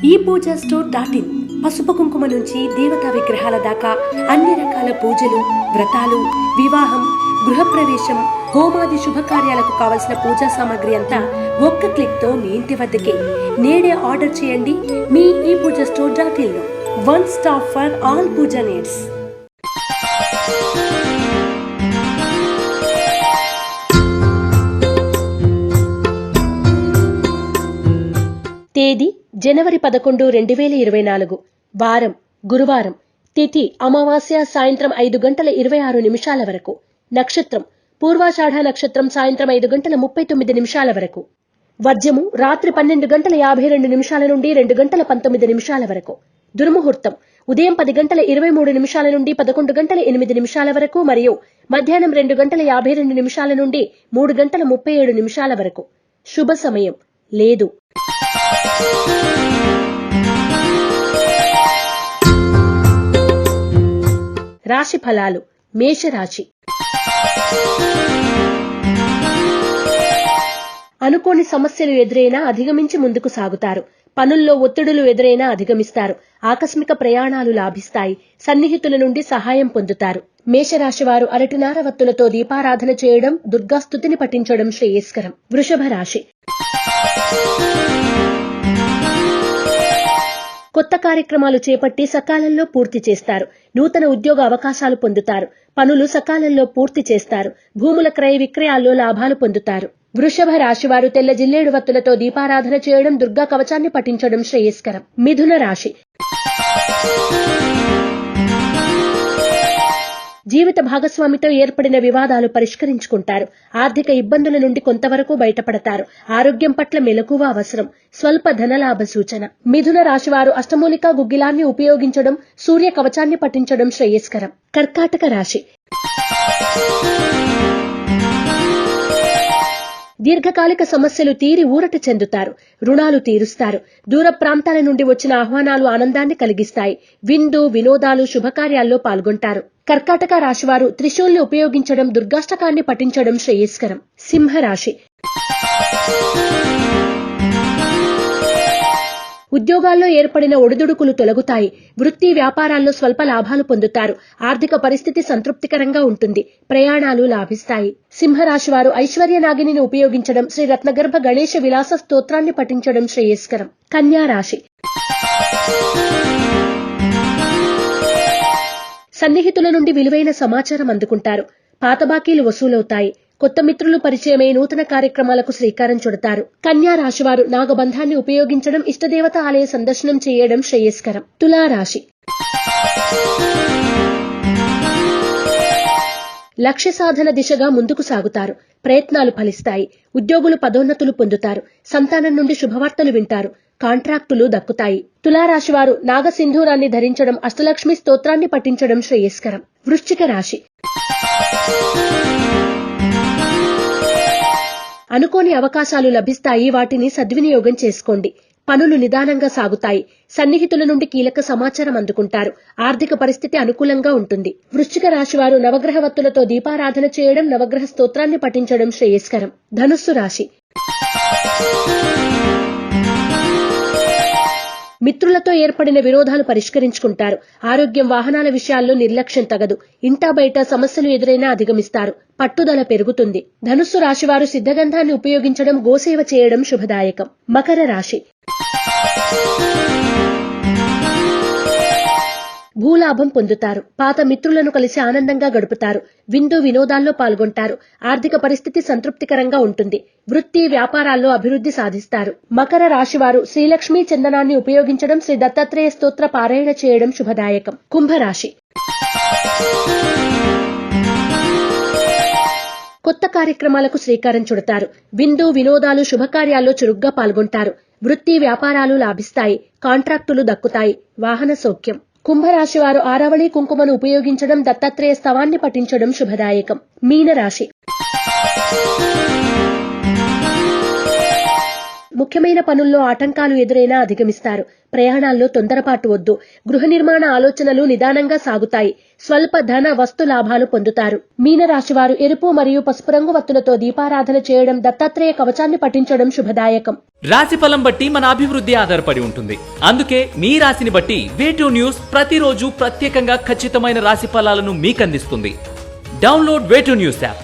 ePoojaStore.in పసుపు కుంకుమ నుంచి దేవతా విగ్రహాల దాకా అన్ని రకాల పూజలు, వ్రతాలు, వివాహం, గృహప్రవేశం, హోమాది శుభకార్యాలకు కావలసిన పూజా సామాగ్రి అంతా ఒక్క క్లిక్తో మీ ఇంటి వద్దకే. నేడే ఆర్డర్ చేయండి మీ ePoojaStore.in లో. One stop for all puja needs. తేదీ జనవరి 11, 2024. వారం గురువారం. తిథి అమావాస్య సాయంత్రం 5:26 వరకు. నక్షత్రం పూర్వాషాఢ నక్షత్రం సాయంత్రం 5:39 వరకు. వర్జ్యము రాత్రి 12:52 నుండి 2:19 వరకు. దుర్ముహూర్తం ఉదయం 10:23 నుండి 11:08 వరకు మరియు మధ్యాహ్నం 2:52 నుండి 3:37 వరకు. శుభ సమయం లేదు. రాశి ఫలాలు. మేషరాశి. అనుకోని సమస్యలు ఎదురైనా అధిగమించి ముందుకు సాగుతారు. పనుల్లో ఒత్తిడులు ఎదురైనా అధిగమిస్తారు. ఆకస్మిక ప్రయాణాలు లాభిస్తాయి. సన్నిహితుల నుండి సహాయం పొందుతారు. మేషరాశి వారు అరటినార వత్తులతో దీపారాధన చేయడం, దుర్గాస్తుతిని పఠించడం శ్రేయస్కరం. వృషభ రాశి. కొత్త కార్యక్రమాలు చేపట్టి సకాలంలో పూర్తి చేస్తారు. నూతన ఉద్యోగ అవకాశాలు పొందుతారు. పనులు సకాలంలో పూర్తి చేస్తారు. భూముల క్రయ విక్రయాల్లో లాభాలు పొందుతారు. వృషభ రాశి వారు తెల్ల జిల్లేడు వత్తులతో దీపారాధన చేయడం, దుర్గా కవచాన్ని పఠించడం శ్రేయస్కరం. మిథున రాశి. జీవిత భాగస్వామితో ఏర్పడిన వివాదాలు పరిష్కరించుకుంటారు. ఆర్థిక ఇబ్బందుల నుండి కొంతవరకు బయటపడతారు. ఆరోగ్యం పట్ల మెలకువ అవసరం. స్వల్ప ధనలాభ సూచన. మిథున రాశివారు అష్టమూలికా గుగ్గిలాన్ని ఉపయోగించడం, సూర్య కవచాన్ని పఠించడం శ్రేయస్కరం. కర్కాటక రాశి. దీర్ఘకాలిక సమస్యలు తీరి ఊరట చెందుతారు. రుణాలు తీరుస్తారు. దూర ప్రాంతాల నుండి వచ్చిన ఆహ్వానాలు ఆనందాన్ని కలిగిస్తాయి. విందు, వినోదాలు, శుభకార్యాల్లో పాల్గొంటారు. కర్కాటక రాశివారు త్రిశూల్ని ఉపయోగించడం, దుర్గాష్టకాన్ని పఠించడం శ్రేయస్కరం. సింహరాశి. ఉద్యోగాల్లో ఏర్పడిన ఒడిదుడుకులు తొలగుతాయి. వృత్తి వ్యాపారాల్లో స్వల్ప లాభాలు పొందుతారు. ఆర్థిక పరిస్థితి సంతృప్తికరంగా ఉంటుంది. ప్రయాణాలు లాభిస్తాయి. సింహరాశి వారు ఐశ్వర్య నాగిని ఉపయోగించడం, శ్రీ రత్నగర్భ గణేశ విలాస స్తోత్రాన్ని పఠించడం శ్రేయస్కరం. కన్యా రాశి. సన్నిహితుల నుండి విలువైన సమాచారం అందుకుంటారు. పాత బాకీలు వసూలవుతాయి. కొత్త మిత్రులు పరిచయమై నూతన కార్యక్రమాలకు శ్రీకారం చుడతారు. కన్యా రాశివారు నాగబంధాన్ని ఉపయోగించడం, ఇష్టదేవత ఆలయ సందర్శనం చేయడం శ్రేయస్కరం. తులారాశి. లక్ష్య సాధన దిశగా ముందుకు సాగుతారు. ప్రయత్నాలు ఫలిస్తాయి. ఉద్యోగులు పదోన్నతులు పొందుతారు. సంతానం నుండి శుభవార్తలు వింటారు. కాంట్రాక్టులు దక్కుతాయి. తులారాశివారు నాగసింధూరాన్ని ధరించడం, అష్టలక్ష్మి స్తోత్రాన్ని పఠించడం శ్రేయస్కరం. వృశ్చిక రాశి. అనుకోని అవకాశాలు లభిస్తాయి. వాటిని సద్వినియోగం చేసుకోండి. పనులు నిదానంగా సాగుతాయి. సన్నిహితుల నుండి కీలక సమాచారం అందుకుంటారు. ఆర్థిక పరిస్థితి అనుకూలంగా ఉంటుంది. వృశ్చిక రాశివారు నవగ్రహ వత్తులతో దీపారాధన చేయడం, నవగ్రహ స్తోత్రాన్ని పఠించడం శ్రేయస్కరం. ధనుస్సు రాశి. మిత్రులతో ఏర్పడిన విరోధాలు పరిష్కరించుకుంటారు. ఆరోగ్యం, వాహనాల విషయాల్లో నిర్లక్ష్యం తగదు. ఇంటా బయట సమస్యలు ఎదురైనా అధిగమిస్తారు. పట్టుదల పెరుగుతుంది. ధనుస్సు రాశివారు సిద్ధగంధాన్ని ఉపయోగించడం, గోసేవ చేయడం శుభదాయకం. మకర రాశి. భూలాభం పొందుతారు. పాత మిత్రులను కలిసి ఆనందంగా గడుపుతారు. విందు వినోదాల్లో పాల్గొంటారు. ఆర్థిక పరిస్థితి సంతృప్తికరంగా ఉంటుంది. వృత్తి వ్యాపారాల్లో అభివృద్ధి సాధిస్తారు. మకర రాశివారు శ్రీలక్ష్మీ చందనాన్ని ఉపయోగించడం, శ్రీ దత్తాత్రేయ స్తోత్ర పారాయణ చేయడం శుభదాయకం. కుంభరాశి. కొత్త కార్యక్రమాలకు శ్రీకారం చుడతారు. విందు వినోదాలు, శుభకార్యాల్లో చురుగ్గా పాల్గొంటారు. వృత్తి వ్యాపారాలు లాభిస్తాయి. కాంట్రాక్టులు దక్కుతాయి. వాహన సౌఖ్యం. కుంభరాశివారు ఆరావళి కుంకుమను ఉపయోగించడం, దత్తాత్రేయ స్తవాన్ని పఠించడం శుభదాయకం. మీనరాశి. ముఖ్యమైన పనుల్లో ఆటంకాలు ఎదురైనా అధిగమిస్తారు. ప్రయాణాల్లో తొందరపాటు వద్దు. గృహ నిర్మాణ ఆలోచనలు నిదానంగా సాగుతాయి. స్వల్ప ధన వస్తు లాభాలు పొందుతారు. మీనరాశివారు ఎరుపు మరియు పసుపు రంగు వత్తులతో దీపారాధన చేయడం, దత్తాత్రేయ కవచాన్ని పఠించడం శుభదాయకం. రాశి ఫలం బట్టి మన అభివృద్ధి ఆధారపడి ఉంటుంది. అందుకే మీ రాశిని బట్టి వే2 న్యూస్ ప్రతిరోజు ప్రత్యేకంగా ఖచ్చితమైన రాశి ఫలాలను మీకు అందిస్తుంది. డౌన్లోడ్ వే2 న్యూస్ యాప్.